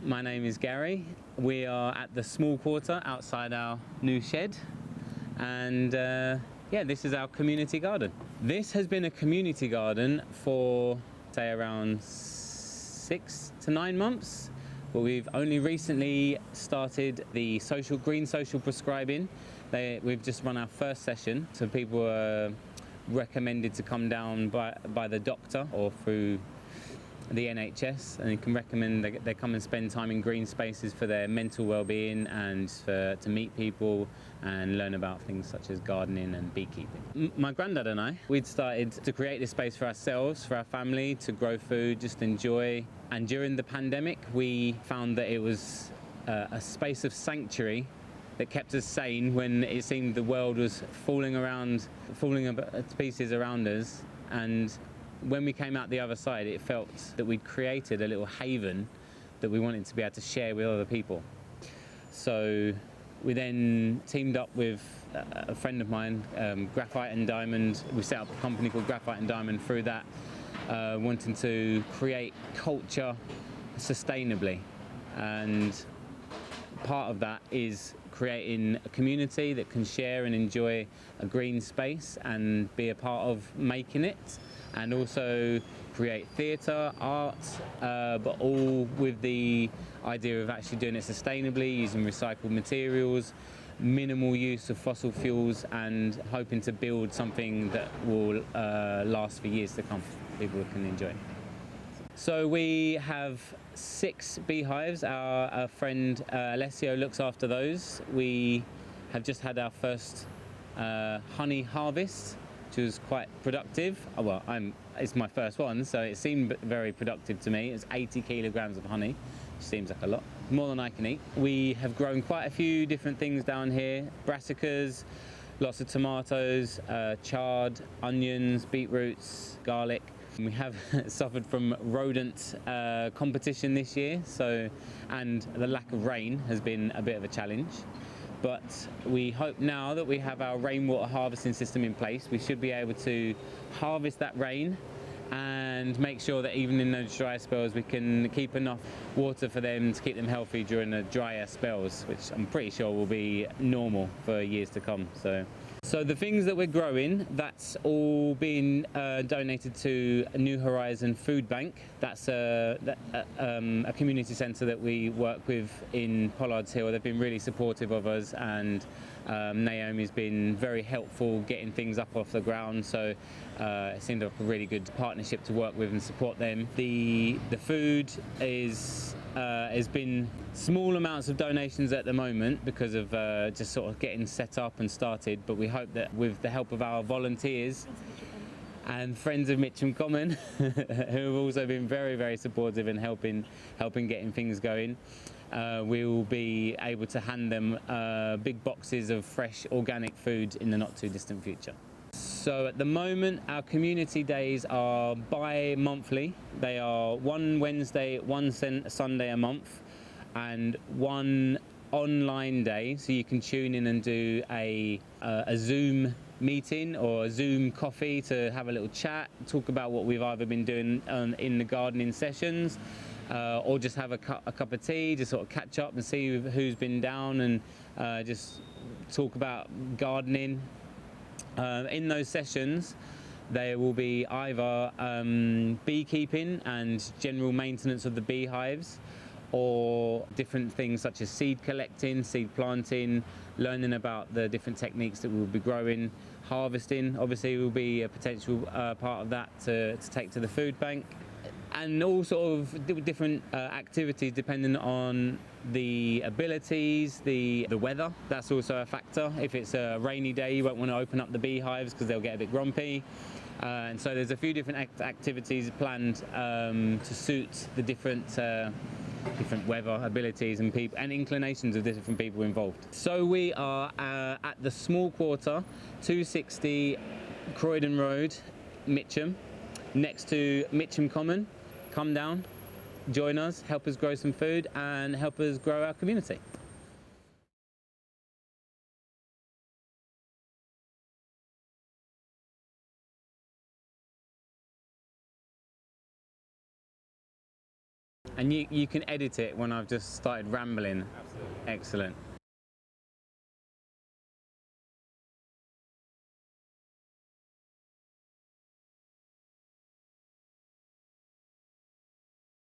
My name is Gary. We are at the small quarter outside our new shed, and yeah, this is our community garden. This has been a community garden for, say, around 6 to 9 months, but we've only recently started the green social prescribing. We've just run our first session, so people are recommended to come down by the doctor or through the NHS, and you can recommend they come and spend time in green spaces for their mental well-being and to meet people and learn about things such as gardening and beekeeping. My granddad and I, we'd started to create this space for ourselves, for our family, to grow food, just enjoy. And during the pandemic, we found that it was a space of sanctuary that kept us sane when it seemed the world was falling to pieces around us. And when we came out the other side, it felt that we'd created a little haven that we wanted to be able to share with other people. So we then teamed up with a friend of mine, Graphite Diamond. We set up a company called Graphite Diamond through that, wanting to create culture sustainably. And part of that is creating a community that can share and enjoy a green space and be a part of making it, and also create theatre, art, but all with the idea of actually doing it sustainably, using recycled materials, minimal use of fossil fuels, and hoping to build something that will last for years to come, people can enjoy. So we have 6 beehives. Our friend Alessio looks after those. We have just had our first honey harvest, which was quite productive. Oh, well, it's my first one, so it seemed very productive to me. It's 80 kilograms of honey, which seems like a lot, more than I can eat. We have grown quite a few different things down here: brassicas, lots of tomatoes, chard, onions, beetroots, garlic. We have suffered from rodent competition this year, and the lack of rain has been a bit of a challenge. But we hope now that we have our rainwater harvesting system in place, we should be able to harvest that rain and make sure that even in those dry spells we can keep enough water for them to keep them healthy during the drier spells, which I'm pretty sure will be normal for years to come. So the things that we're growing, that's all been donated to a New Horizon food bank. That's a community centre that we work with in Pollard's Hill. They've been really supportive of us, and Naomi's been very helpful getting things up off the ground. So it seemed like a really good partnership to work with and support them. The food has been small amounts of donations at the moment because of just sort of getting set up and started, but we hope that with the help of our volunteers and friends of Mitcham Common who have also been very, very supportive and helping getting things going, we will be able to hand them big boxes of fresh organic food in the not too distant future. So at the moment, our community days are bi-monthly. They are one Wednesday, one Sunday a month, and one online day, so you can tune in and do a Zoom meeting or a Zoom coffee to have a little chat, talk about what we've either been doing in the gardening sessions, or just have a cup of tea, just sort of catch up and see who's been down, and just talk about gardening. In those sessions, there will be either beekeeping and general maintenance of the beehives, or different things such as seed collecting, seed planting, learning about the different techniques that we'll be growing, harvesting. Obviously will be a potential part of that to take to the food bank, and all sort of different activities depending on the abilities, the weather. That's also a factor. If it's a rainy day, you won't want to open up the beehives because they'll get a bit grumpy. And so there's a few different activities planned to suit the different weather abilities and people and inclinations of the different people involved. So we are at the small quarter, 260 Croydon Road, Mitcham, next to Mitcham Common. Come down, join us, help us grow some food and help us grow our community. And you can edit it when I've just started rambling. Absolutely. Excellent.